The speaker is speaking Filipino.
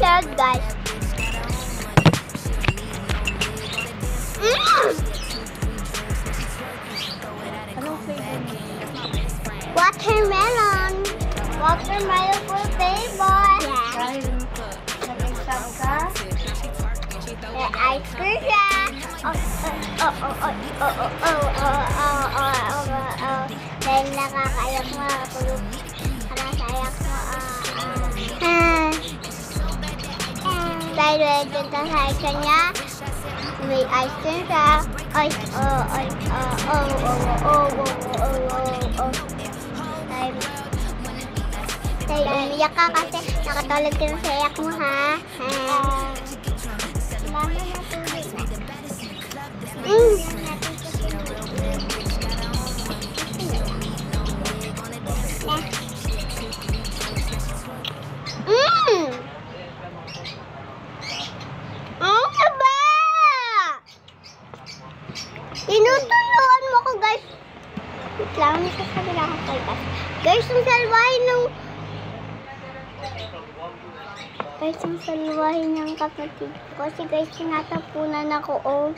sarap, guys. Anong flavor mo? Watermelon. Watermelon for flavor. Yeah. Dahil nag-exam ka? Ice cream siya. Dahil nakakaiyak mo, tulog. Nakakaiyak mo, Dahil nagkakasay ka niya, may ice cream siya. Dahil umiyak ka kasi nakatulog ka sa iyak mo, ha? Mama, natulog na. Ang saba! Tinutulungan mo ko, guys. Wait lang, nasasabi lang ako kay guys. Guys, ang salwahin ng... Guys, ang salwahin ng kapatid ko. Kasi guys, tinatapunan ako, oh.